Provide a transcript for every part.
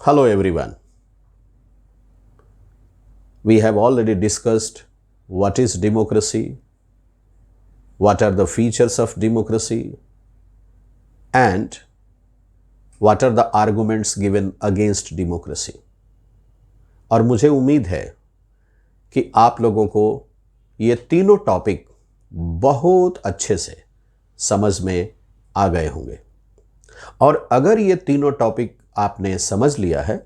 Hello everyone. We have already discussed what is democracy, what are the features of democracy, and what are the arguments given against democracy. और मुझे उम्मीद है कि आप लोगों को ये तीनों टॉपिक बहुत अच्छे से समझ में आ गए होंगे। और अगर ये तीनों टॉपिक आपने समझ लिया है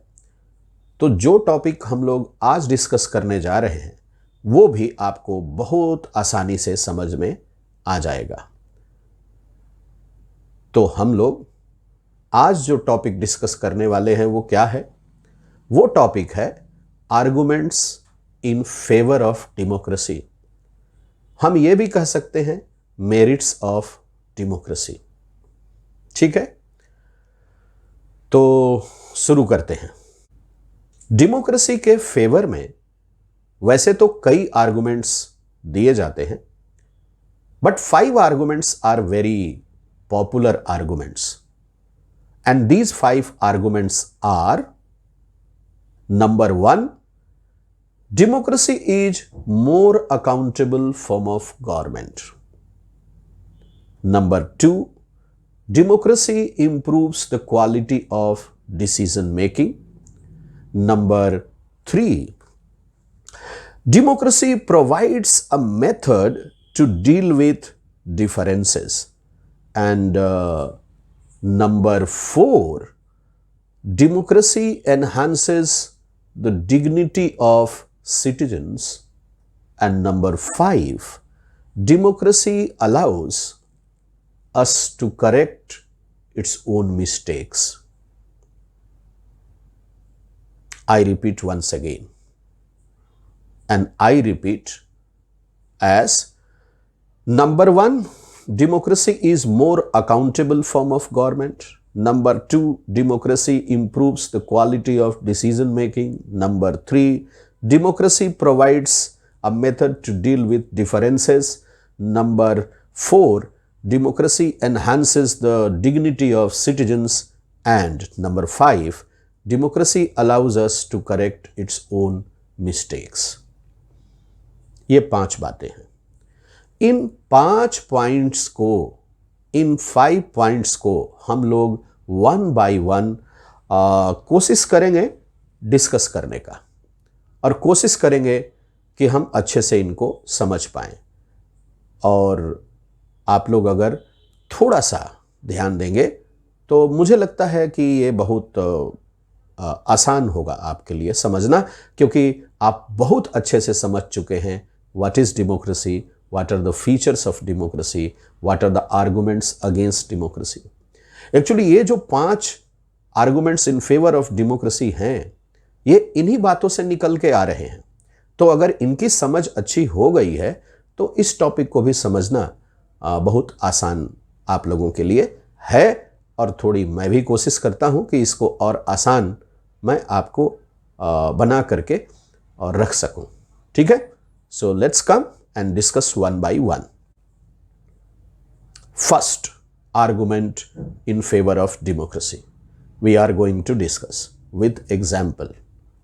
तो जो टॉपिक हम लोग आज डिस्कस करने जा रहे हैं वो भी आपको बहुत आसानी से समझ में आ जाएगा। तो हम लोग आज जो टॉपिक डिस्कस करने वाले हैं वो क्या है? वो टॉपिक है arguments in favour of democracy. हम ये भी कह सकते हैं मेरिट्स ऑफ डेमोक्रेसी। ठीक है, तो शुरू करते हैं। डेमोक्रेसी के फेवर में वैसे तो कई आर्गुमेंट्स दिए जाते हैं, but 5 arguments are very popular arguments, and these 5 arguments are: number 1, democracy is more accountable form of government. Number 2, democracy improves the quality of decision making. Number 3, democracy provides a method to deal with differences. And number 4, democracy enhances the dignity of citizens. And number 5, democracy allows us to correct its own mistakes. I repeat once again, and I repeat as: number 1, democracy is more accountable form of government. Number 2, democracy improves the quality of decision making. Number 3, democracy provides a method to deal with differences. Number 4, democracy enhances the dignity of citizens. And number 5, democracy allows us to correct its own mistakes. ये 5 बातें हैं। इन 5 points को, इन 5 points को हम लोग 1 by 1 कोशिश करेंगे discuss करने का, और कोशिश करेंगे कि हम अच्छे से इनको समझ पाएं। और आप लोग अगर थोड़ा सा ध्यान देंगे तो मुझे लगता है कि ये बहुत आसान होगा आपके लिए समझना, क्योंकि आप बहुत अच्छे से समझ चुके हैं what is democracy, what are the features of democracy, what are the arguments against democracy. Actually ये जो 5 arguments in favour of democracy हैं, ये इन्हीं बातों से निकल के आ रहे हैं। तो अगर इनकी समझ अच्छी हो गई है तो इस टॉपिक को भी समझना बहुत आसान आप लोगों के लिए है, और थोड़ी मैं भी कोशिश करता हूं कि इसको और आसान मैं आपको बना करके और रख सकूं। ठीक है, so let's come and discuss 1 by 1। First argument in favor of democracy we are going to discuss with example.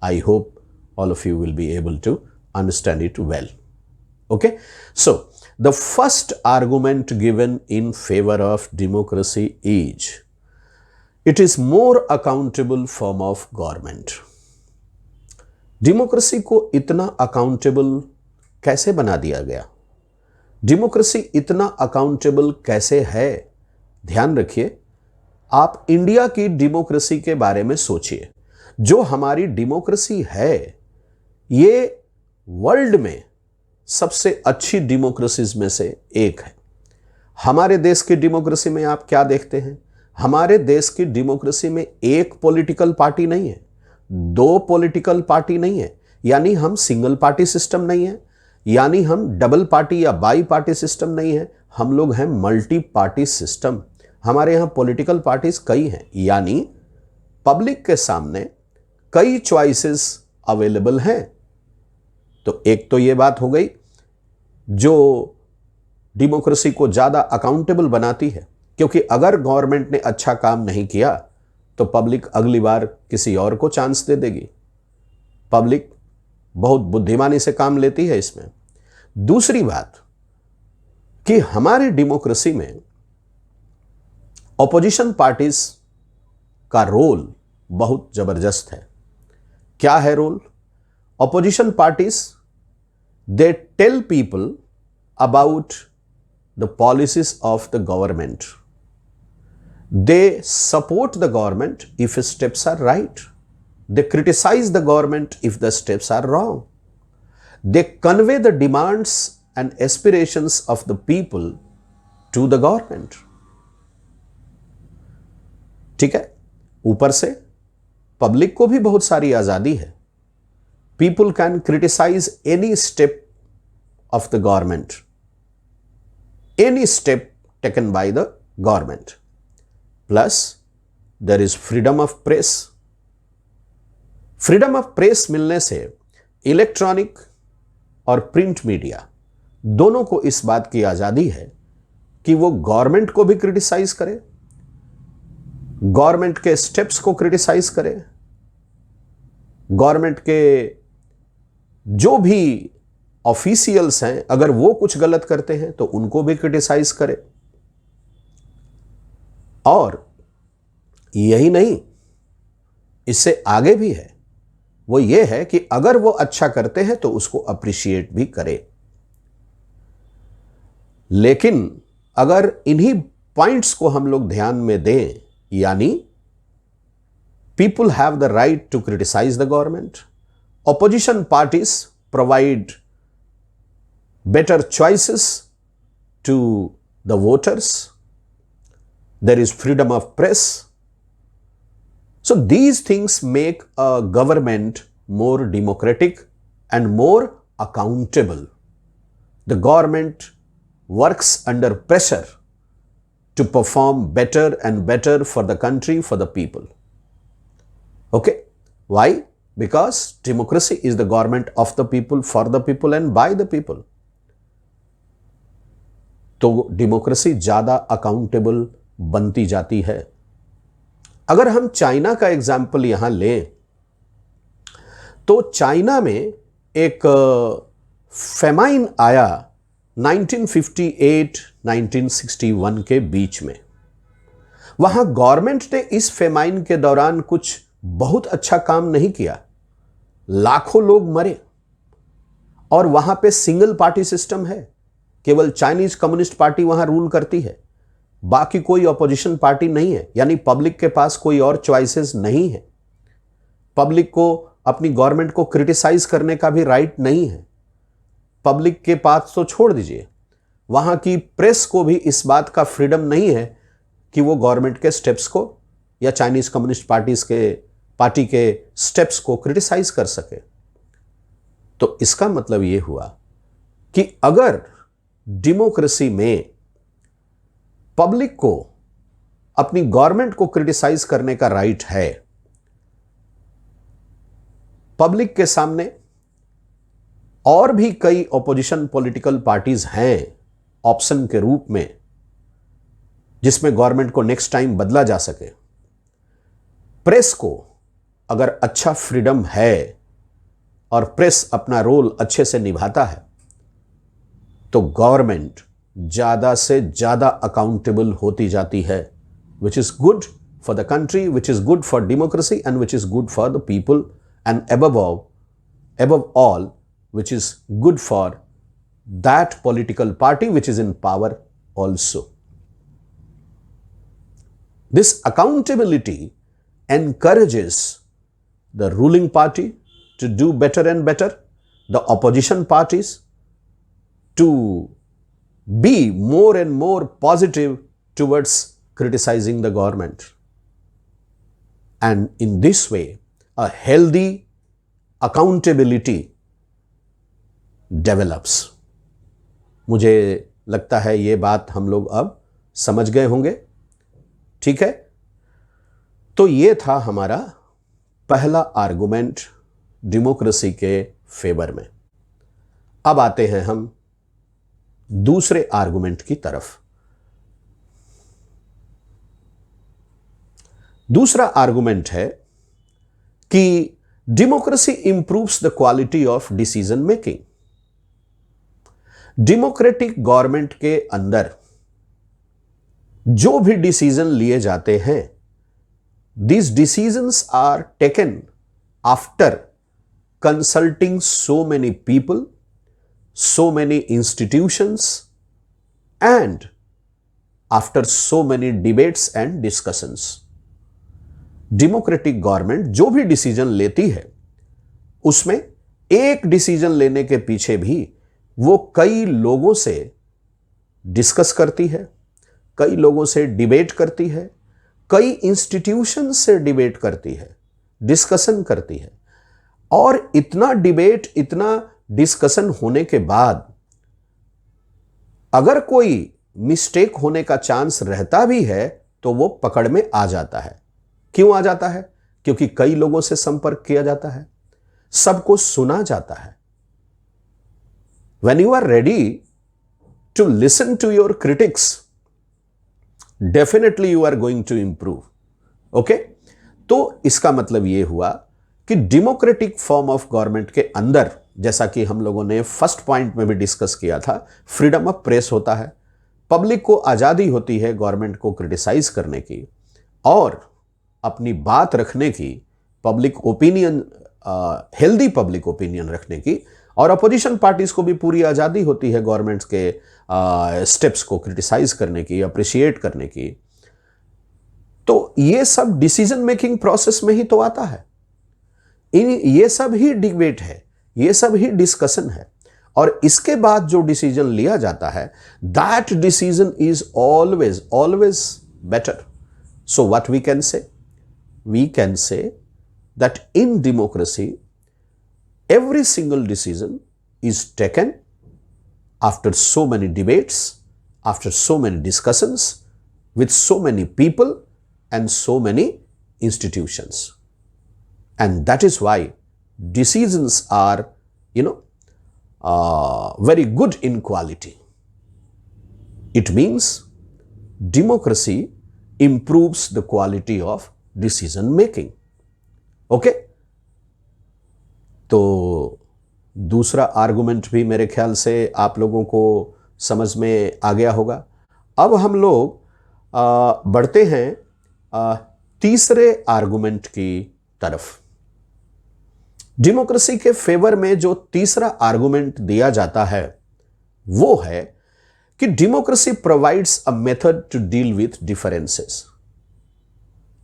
I hope all of you will be able to understand it well. Okay, so the first argument given in favor of democracy is it is more accountable form of government. Democracy को इतना accountable कैसे बना दिया गया? Democracy इतना accountable कैसे है? ध्यान रखिए, आप इंडिया की डेमोक्रेसी के बारे में सोचिए। जो हमारी डेमोक्रेसी है ये वर्ल्ड में सबसे अच्छी डेमोक्रेसीज में से एक है। हमारे देश की डेमोक्रेसी में आप क्या देखते हैं? हमारे देश की डेमोक्रेसी में एक पॉलिटिकल पार्टी नहीं है, 2 पॉलिटिकल पार्टी नहीं है, यानी हम सिंगल पार्टी सिस्टम नहीं है, यानी हम डबल पार्टी या बाई पार्टी सिस्टम नहीं है, हम लोग हैं मल्टी पार्टी सिस्टम। हमारे यहाँ पॉलिटिकल पार्टीज कई हैं, यानी पब्लिक के सामने कई चॉइसेस अवेलेबल हैं। तो एक तो ये बात हो गई जो डेमोक्रेसी को ज़्यादा अकाउंटेबल बनाती है, क्योंकि अगर गवर्नमेंट ने अच्छा काम नहीं किया तो पब्लिक अगली बार किसी और को चांस दे देगी। पब्लिक बहुत बुद्धिमानी से काम लेती है इसमें। दूसरी बात कि हमारी डेमोक्रेसी में ऑपोजिशन पार्टीज का रोल बहुत जबरदस्त है। क्या है role? Opposition parties they tell people about the policies of the government. They support the government if steps are right. They criticize the government if the steps are wrong. They convey the demands and aspirations of the people to the government. ठीक है? ऊपर से public को भी बहुत सारी आजादी है। People can criticize any step of the government, any step taken by the government. Plus, there is freedom of press. Freedom of press मिलने से इलेक्ट्रॉनिक और प्रिंट मीडिया दोनों को इस बात की आजादी है कि वो गवर्नमेंट को भी क्रिटिसाइज करे, गवर्नमेंट के स्टेप्स को क्रिटिसाइज करे, गवर्नमेंट के जो भी ऑफिशियल्स हैं अगर वो कुछ गलत करते हैं तो उनको भी क्रिटिसाइज करे। और यही नहीं, इससे आगे भी है। वो ये है कि अगर वो अच्छा करते हैं तो उसको अप्रिशिएट भी करे। लेकिन अगर इन्हीं पॉइंट्स को हम लोग ध्यान में दें, यानी people have the right to criticise the government, opposition parties provide better choices to the voters, there is freedom of press. So these things make a government more democratic and more accountable. The government works under pressure to perform better and better for the country, for the people. Okay? Why? Because democracy is the government of the people, for the people and by the people. तो democracy ज्यादा accountable बनती जाती है। अगर हम China का example यहां लें तो चाइना में एक फेमाइन आया 1958-1961 के बीच में। वहां गवर्नमेंट ने इस फेमाइन के दौरान कुछ बहुत अच्छा काम नहीं किया, लाखों लोग मरे और वहां पे सिंगल पार्टी सिस्टम है, केवल चाइनीज कम्युनिस्ट पार्टी वहां रूल करती है, बाकी कोई ऑपोजिशन पार्टी नहीं है, यानी पब्लिक के पास कोई और चॉइसेस नहीं है। पब्लिक को अपनी गवर्नमेंट को क्रिटिसाइज करने का भी राइट नहीं है। पब्लिक के पास तो छोड़ दीजिए, वहां की प्रेस को भी इस बात का फ्रीडम नहीं है कि वो गवर्नमेंट के स्टेप्स को या चाइनीज कम्युनिस्ट पार्टी के स्टेप्स को क्रिटिसाइज कर सके। तो इसका मतलब यह हुआ कि अगर डेमोक्रेसी में पब्लिक को अपनी गवर्नमेंट को क्रिटिसाइज करने का राइट है, पब्लिक के सामने और भी कई ऑपोजिशन पॉलिटिकल पार्टीज हैं ऑप्शन के रूप में, जिसमें गवर्नमेंट को नेक्स्ट टाइम बदला जा सके। प्रेस को अगर अच्छा फ्रीडम है और प्रेस अपना रोल अच्छे से निभाता है तो गवर्नमेंट ज्यादा से ज्यादा अकाउंटेबल होती जाती है, which is good for the country, which is good for democracy and which is good for the people and above all which is good for that political party which is in power also. This accountability encourages the ruling party to do better and better, the opposition parties to be more and more positive towards criticizing the government. And in this way, a healthy accountability develops. मुझे लगता है ये बात हम लोग अब समझ गए होंगे। ठीक है, तो ये था हमारा पहला आर्गुमेंट डेमोक्रेसी के फेवर में। अब आते हैं हम दूसरे आर्गुमेंट की तरफ। दूसरा आर्गुमेंट है कि democracy improves the quality of decision making. Democratic government के अंदर जो भी डिसीजन लिए जाते हैं, these decisions are taken after consulting so many people, so many institutions, and after so many debates and discussions. Democratic government जो भी decision लेती है उसमें एक डिसीजन लेने के पीछे भी वो कई लोगों से डिस्कस करती है, कई लोगों से डिबेट करती है, कई इंस्टीट्यूशन से डिबेट करती है, डिस्कशन करती है। और इतना डिबेट, इतना डिस्कशन होने के बाद अगर कोई मिस्टेक होने का चांस रहता भी है तो वो पकड़ में आ जाता है। क्यों आ जाता है? क्योंकि कई लोगों से संपर्क किया जाता है, सबको सुना जाता है। When you are ready to listen to your critics, definitely you are going to improve. Okay? तो इसका मतलब यह हुआ कि डेमोक्रेटिक फॉर्म ऑफ गवर्नमेंट के अंदर, जैसा कि हम लोगों ने फर्स्ट पॉइंट में भी डिस्कस किया था, फ्रीडम ऑफ प्रेस होता है, पब्लिक को आज़ादी होती है गवर्नमेंट को क्रिटिसाइज करने की और अपनी बात रखने की, public opinion, healthy public opinion रखने की, और अपोजिशन पार्टीज को भी पूरी आज़ादी होती है गवर्नमेंट के स्टेप्स को क्रिटिसाइज करने की, अप्रिशिएट करने की। तो ये सब डिसीजन मेकिंग प्रोसेस में ही तो आता है। ये सब ही डिबेट है, ये सब ही डिस्कशन है, और इसके बाद जो डिसीजन लिया जाता है, that decision is always always better. So what we can say? We can say that in democracy, every single decision is taken after so many debates, after so many discussions, with so many people and so many institutions. And that is why decisions are, very good in quality. It means democracy improves the quality of decision making. Okay, तो दूसरा argument भी मेरे ख्याल से आप लोगों को समझ में आ गया होगा। अब हम लोग बढ़ते हैं तीसरे आर्गुमेंट की तरफ। डेमोक्रेसी के फेवर में जो तीसरा आर्गुमेंट दिया जाता है वो है कि democracy provides a method to deal with differences.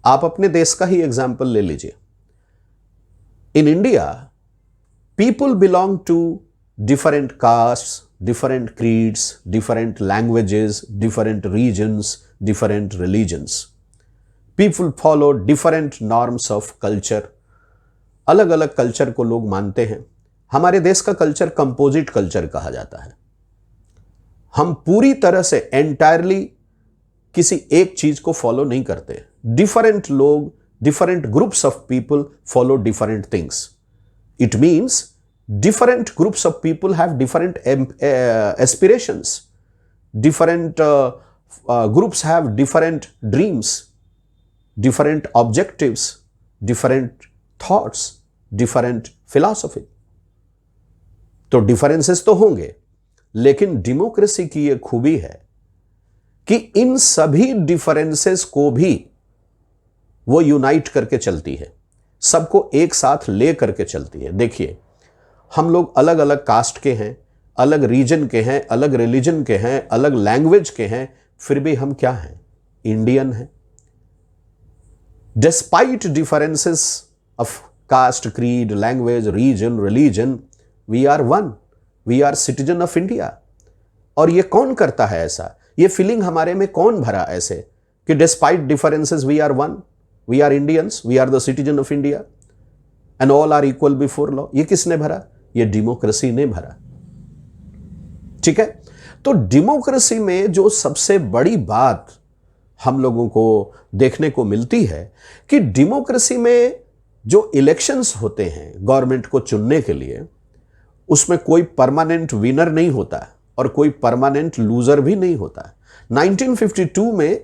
आप अपने देश का ही एग्जाम्पल ले लीजिए। In India, people belong to different caste, different creeds, different languages, different regions, different religions. People follow different norms of culture. अलग अलग कल्चर को लोग मानते हैं। हमारे देश का कल्चर कंपोजिट कल्चर कहा जाता है। हम पूरी तरह से एंटायरली किसी एक चीज को फॉलो नहीं करते। डिफरेंट लोग, different groups of people follow different things. It means different groups of people have different aspirations. Different groups have different dreams, different objectives, different thoughts, different philosophy. तो डिफरेंसेस तो होंगे, लेकिन डेमोक्रेसी की यह खूबी है कि इन सभी डिफरेंसेस को भी वो यूनाइट करके चलती है, सबको एक साथ ले करके चलती है। देखिए, हम लोग अलग अलग कास्ट के हैं, अलग रीजन के हैं, अलग रिलीजन के हैं, अलग लैंग्वेज के हैं, फिर भी हम क्या हैं? इंडियन हैं। Despite differences of caste, creed, language, region, religion, we are one, we are citizen of India. और ये कौन करता है ऐसा? ये फीलिंग हमारे में कौन भरा ऐसे कि despite differences we are one, we are Indians, we are the citizen of India and all are equal before law? ये किसने भरा? ये डेमोक्रेसी ने भरा। ठीक है, तो डेमोक्रेसी में जो सबसे बड़ी बात हम लोगों को देखने को मिलती है कि डेमोक्रेसी में जो इलेक्शंस होते हैं गवर्नमेंट को चुनने के लिए, उसमें कोई परमानेंट विनर नहीं होता और कोई परमानेंट लूजर भी नहीं होता। 1952 में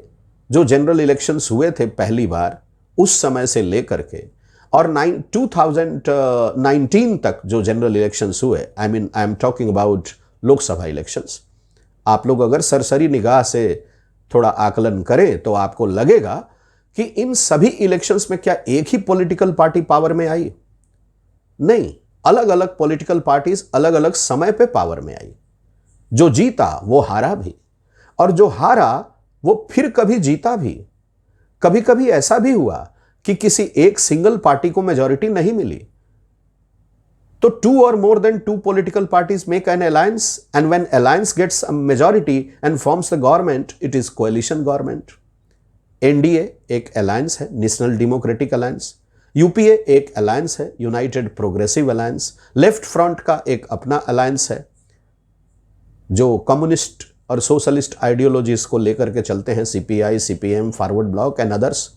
जो जनरल इलेक्शंस हुए थे पहली बार, उस समय से लेकर के और 2019 तक जो जनरल इलेक्शंस हुए, I am talking about Lok Sabha elections, आप लोग अगर सरसरी निगाह से थोड़ा आकलन करें तो आपको लगेगा कि इन सभी इलेक्शंस में क्या एक ही पॉलिटिकल पार्टी पावर में आई? नहीं, अलग अलग पॉलिटिकल पार्टीज अलग अलग समय पे पावर में आई। जो जीता वो हारा भी, और जो हारा वो फिर कभी जीता भी। कभी कभी ऐसा भी हुआ कि किसी एक सिंगल पार्टी को मेजॉरिटी नहीं मिली, तो 2 or more than 2 political parties make an alliance, and when alliance gets a majority and forms the government, it is coalition government. NDA एक अलायंस है, नेशनल डेमोक्रेटिक अलायंस। यूपीए एक alliance है, United progressive alliance. Left front का एक अपना alliance है जो communist और सोशलिस्ट आइडियोलॉजीज को लेकर के चलते हैं, CPI, CPM, forward block and others.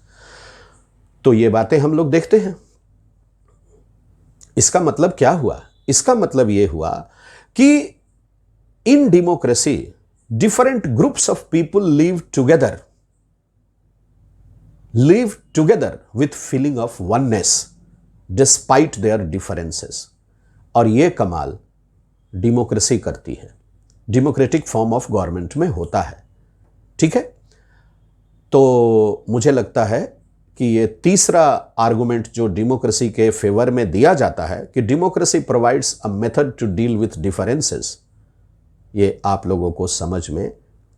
तो ये बातें हम लोग देखते हैं। इसका मतलब क्या हुआ? इसका मतलब यह हुआ कि in democracy different groups of people live together with feeling of oneness despite there differences. और यह कमाल डेमोक्रेसी करती है, डेमोक्रेटिक फॉर्म ऑफ गवर्नमेंट में होता है। ठीक है, तो मुझे लगता है कि ये तीसरा आर्गुमेंट जो डेमोक्रेसी के फेवर में दिया जाता है कि democracy provides a method to deal with differences, ये आप लोगों को समझ में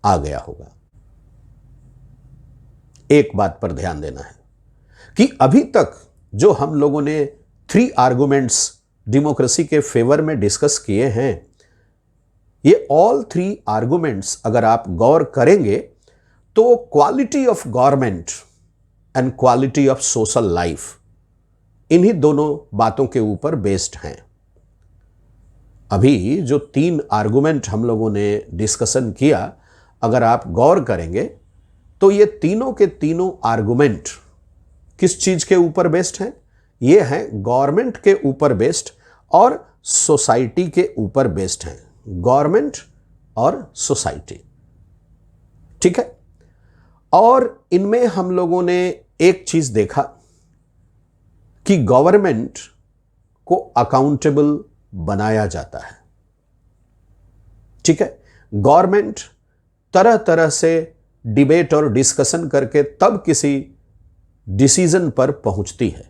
आ गया होगा। एक बात पर ध्यान देना है कि अभी तक जो हम लोगों ने 3 आर्गुमेंट्स डेमोक्रेसी के फेवर में डिस्कस किए हैं, ये ऑल 3 आर्गुमेंट्स अगर आप गौर करेंगे तो quality of government and quality of social life, इन्हीं दोनों बातों के ऊपर बेस्ड हैं। अभी जो 3 आर्गुमेंट हम लोगों ने डिस्कशन किया, अगर आप गौर करेंगे तो ये तीनों के तीनों आर्गुमेंट किस चीज के ऊपर बेस्ड हैं? ये हैं गवर्नमेंट के ऊपर बेस्ड और सोसाइटी के ऊपर बेस्ड हैं। गवर्नमेंट और सोसाइटी, ठीक है। और इनमें हम लोगों ने एक चीज देखा कि गवर्नमेंट को अकाउंटेबल बनाया जाता है। ठीक है, गवर्नमेंट तरह तरह से डिबेट और डिस्कशन करके तब किसी डिसीजन पर पहुंचती है।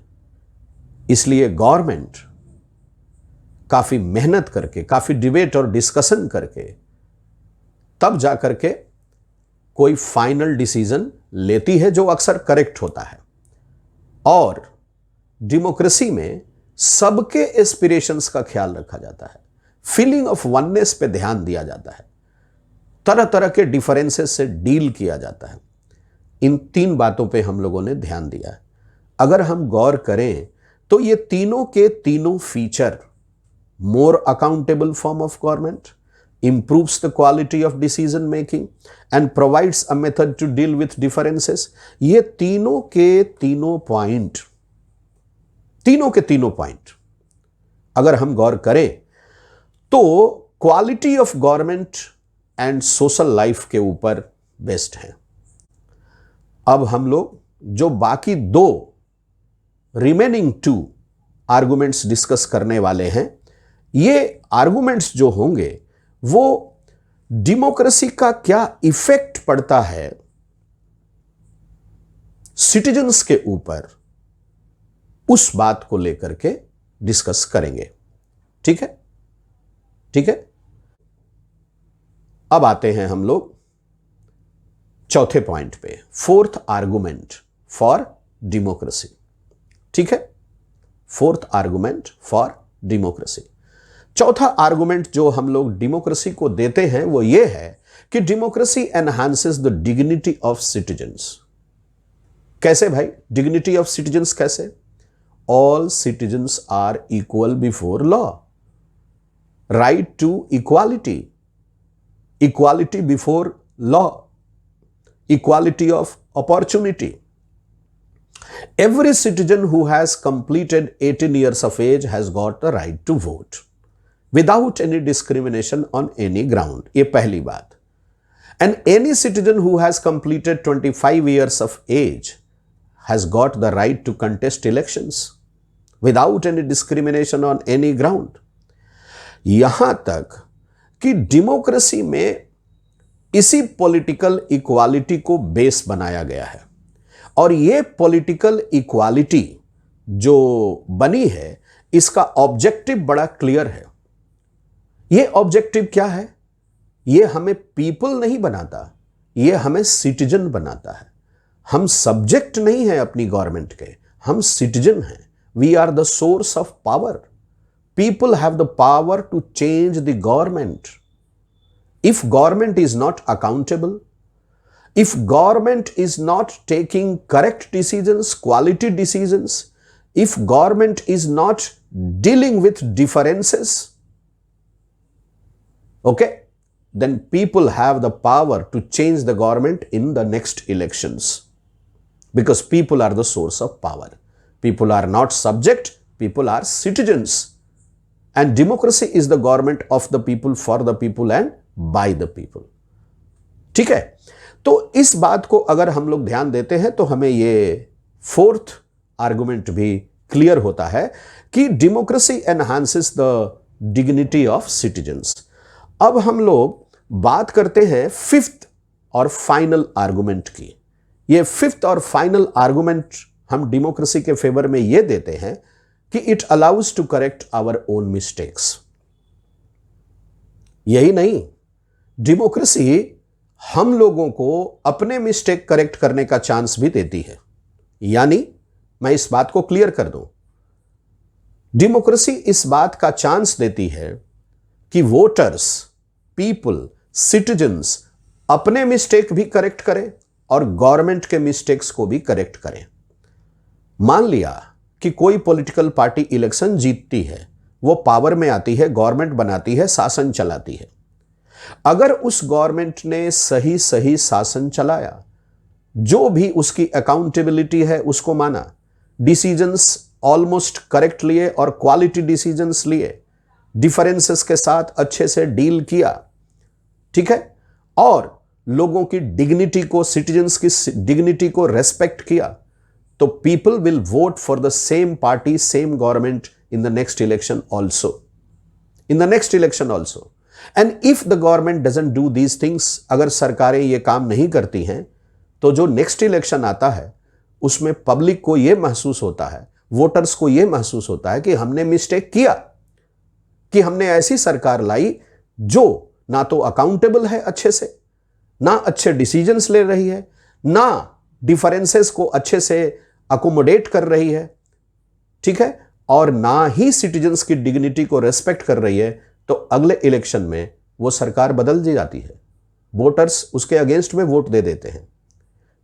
इसलिए गवर्नमेंट काफी मेहनत करके, काफी डिबेट और डिस्कशन करके तब जाकर के कोई फाइनल डिसीजन लेती है जो अक्सर करेक्ट होता है। और डेमोक्रेसी में सबके एस्पिरेशंस का ख्याल रखा जाता है, फीलिंग ऑफ वननेस पे ध्यान दिया जाता है, तरह तरह के डिफरेंसेस से डील किया जाता है। इन 3 बातों पे हम लोगों ने ध्यान दिया है। अगर हम गौर करें तो ये तीनों के तीनों feature, more accountable form of government, improves the quality of decision making and provides a method to deal with differences, ये तीनों के तीनों पॉइंट अगर हम गौर करें तो quality of government and social life के ऊपर बेस्ड है। अब हम लोग जो बाकी 2 रिमेनिंग 2 आर्गुमेंट्स डिस्कस करने वाले हैं, ये आर्गुमेंट्स जो होंगे वो डेमोक्रेसी का क्या इफेक्ट पड़ता है सिटीजन्स के ऊपर, उस बात को लेकर के डिस्कस करेंगे। ठीक है, ठीक है। अब आते हैं हम लोग चौथे पॉइंट पे, 4th आर्गुमेंट फॉर डेमोक्रेसी। ठीक है, 4th आर्गुमेंट फॉर डेमोक्रेसी। चौथा आर्गुमेंट जो हम लोग डेमोक्रेसी को देते हैं वो ये है कि democracy enhances the dignity of citizens. कैसे भाई? डिग्निटी ऑफ सिटीजन्स कैसे? All citizens are equal before law, right to equality, equality before law, equality of opportunity. Every citizen who has completed 18 years of age has got the right to vote without any discrimination on any ground. ये पहली बात। And any citizen who has completed 25 years of age has got the right to contest elections without any discrimination on any ground. यहां तक कि democracy में इसी political equality को base बनाया गया है और ये पॉलिटिकल इक्वालिटी जो बनी है इसका ऑब्जेक्टिव बड़ा क्लियर है। ये ऑब्जेक्टिव क्या है? ये हमें पीपल नहीं बनाता, ये हमें सिटीजन बनाता है। हम सब्जेक्ट नहीं है अपनी गवर्नमेंट के, हम सिटीजन हैं। We are the source of power. People have the power to change the government. If government is not accountable, if government is not taking correct decisions, quality decisions, if government is not dealing with differences, okay, then people have the power to change the government in the next elections because people are the source of power. People are not subject, people are citizens. And democracy is the government of the people, for the people and by the people. ठीक है? तो इस बात को अगर हम लोग ध्यान देते हैं तो हमें ये फोर्थ आर्गुमेंट भी क्लियर होता है कि democracy enhances the dignity of citizens. अब हम लोग बात करते हैं फिफ्थ और फाइनल आर्गुमेंट की। ये फिफ्थ और फाइनल आर्गुमेंट हम डेमोक्रेसी के फेवर में ये देते हैं कि it allows to correct our own mistakes. यही नहीं, डेमोक्रेसी हम लोगों को अपने मिस्टेक करेक्ट करने का चांस भी देती है। यानी मैं इस बात को क्लियर कर दूं, डेमोक्रेसी इस बात का चांस देती है कि वोटर्स, पीपल, सिटीजन्स अपने मिस्टेक भी करेक्ट करें और गवर्नमेंट के मिस्टेक्स को भी करेक्ट करें। मान लिया कि कोई पॉलिटिकल पार्टी इलेक्शन जीतती है, वो पावर में आती है, गवर्नमेंट बनाती है, शासन चलाती है। अगर उस गवर्नमेंट ने सही सही शासन चलाया, जो भी उसकी अकाउंटेबिलिटी है उसको माना, डिसीजंस ऑलमोस्ट करेक्ट लिए और क्वालिटी डिसीजंस लिए, डिफरेंसेस के साथ अच्छे से डील किया, ठीक है, और लोगों की डिग्निटी को, सिटीजन्स की डिग्निटी को रेस्पेक्ट किया, तो people will vote for the same party, same government in the next election also. In the next election also. And if the government doesn't do these things, अगर सरकारें ये काम नहीं करती हैं, तो जो नेक्स्ट इलेक्शन आता है उसमें पब्लिक को ये महसूस होता है, वोटर्स को ये महसूस होता है कि हमने मिस्टेक किया, कि हमने ऐसी सरकार लाई जो ना तो अकाउंटेबल है अच्छे से, ना अच्छे डिसीजंस ले रही है, ना डिफरेंसेस को अच्छे से अकोमोडेट कर रही है, ठीक है, और ना ही सिटीजन्स की डिग्निटी को रेस्पेक्ट कर रही है, तो अगले इलेक्शन में वो सरकार बदल दी जाती है, वोटर्स उसके अगेंस्ट में वोट दे देते हैं।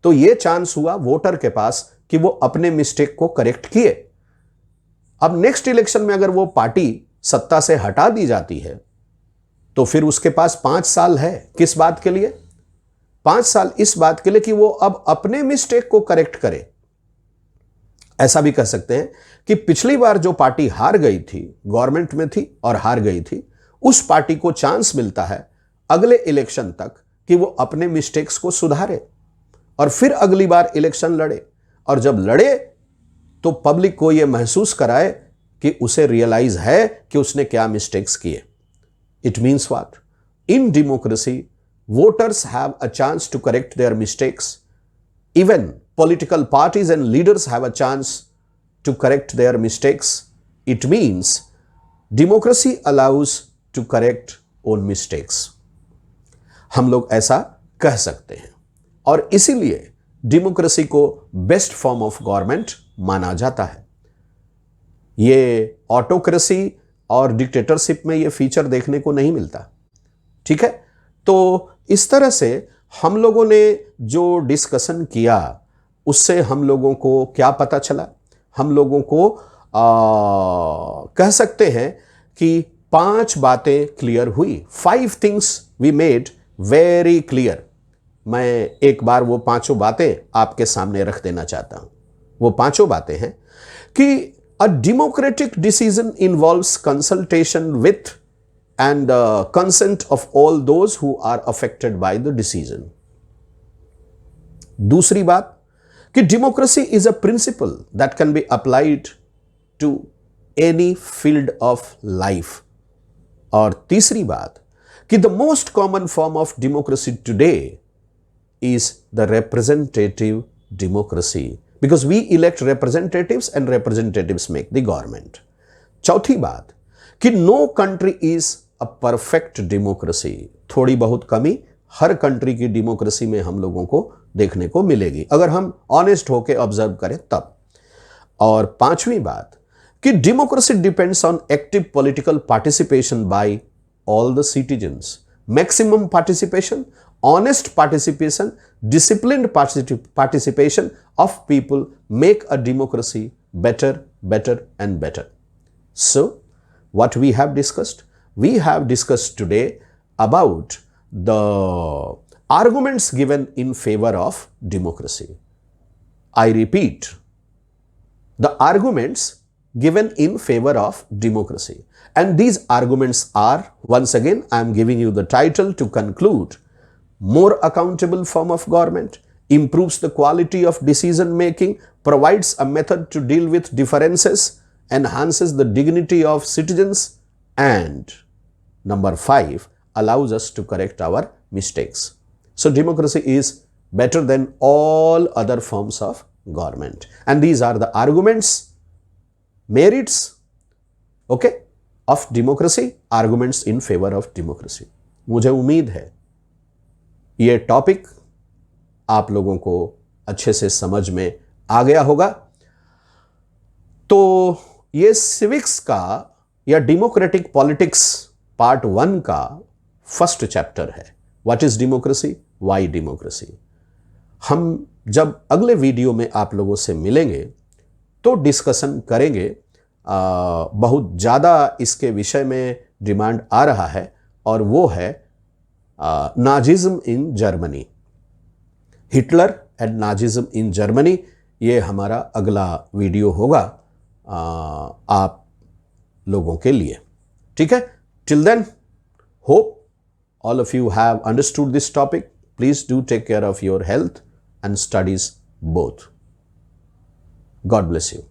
तो ये चांस हुआ वोटर के पास कि वो अपने मिस्टेक को करेक्ट किए। अब नेक्स्ट इलेक्शन में अगर वो पार्टी सत्ता से हटा दी जाती है तो फिर उसके पास 5 साल है। किस बात के लिए? 5 साल इस बात के लिए कि वो अब अपने मिस्टेक को करेक्ट करे। ऐसा भी कह सकते हैं कि पिछली बार जो पार्टी हार गई थी, गवर्नमेंट में थी और हार गई थी, उस पार्टी को चांस मिलता है अगले इलेक्शन तक कि वो अपने मिस्टेक्स को सुधारे और फिर अगली बार इलेक्शन लड़े, और जब लड़े तो पब्लिक को यह महसूस कराए कि उसे रियलाइज है कि उसने क्या मिस्टेक्स किए। It means what? In democracy voters have a chance to correct their mistakes. Even political parties and leaders have a chance to correct their mistakes. It means democracy allows to correct own mistakes. हम लोग ऐसा कह सकते हैं और इसीलिए democracy को best form of government माना जाता है। ये ऑटोक्रेसी और डिक्टेटरशिप में ये फीचर देखने को नहीं मिलता, ठीक है। तो इस तरह से हम लोगों ने जो डिस्कशन किया उससे हम लोगों को क्या पता चला? हम लोगों को कह सकते हैं कि 5 बातें क्लियर हुई। 5 things we made very clear. मैं एक बार वो 5 बातें आपके सामने रख देना चाहता हूं। वो 5 बातें हैं कि a democratic decision involves consultation with and consent of all those who are affected by the decision. दूसरी बात कि democracy is a principle that can be applied to any field of life. और तीसरी बात कि the most common form of democracy today is the representative democracy, because we elect representatives and representatives make the government. चौथी बात कि no country is a perfect democracy, थोड़ी बहुत कमी हर कंट्री की डेमोक्रेसी में हम लोगों को देखने को मिलेगी, अगर हम ऑनेस्ट होकर ऑब्जर्व करें तब। और पांचवी बात कि democracy depends on active political participation by all the citizens, maximum participation, honest participation, disciplined participation of people make a democracy better, better and better. So, what we have discussed? We have discussed today about the arguments given in favor of democracy. I repeat, the arguments given in favor of democracy. And these arguments are, once again, I am giving you the title to conclude: more accountable form of government, improves the quality of decision making, provides a method to deal with differences, enhances the dignity of citizens, and number 5, allows us to correct our mistakes. So democracy is better than all other forms of government. And these are the arguments, merits, okay, of democracy, arguments in favor of democracy. मुझे उम्मीद है ये topic आप लोगों को अच्छे से समझ में आ गया होगा। तो ये सिविक्स का या डेमोक्रेटिक पॉलिटिक्स पार्ट 1 का फर्स्ट चैप्टर है। What is democracy, why democracy. हम जब अगले वीडियो में आप लोगों से मिलेंगे तो डिस्कशन करेंगे। बहुत ज़्यादा इसके विषय में डिमांड आ रहा है और वो है Nazism in Germany, Hitler and Nazism in Germany. ये हमारा अगला वीडियो होगा आप लोगों के लिए, ठीक है। Till then, hope all of you have understood this topic. Please do take care of your health and studies both. God bless you.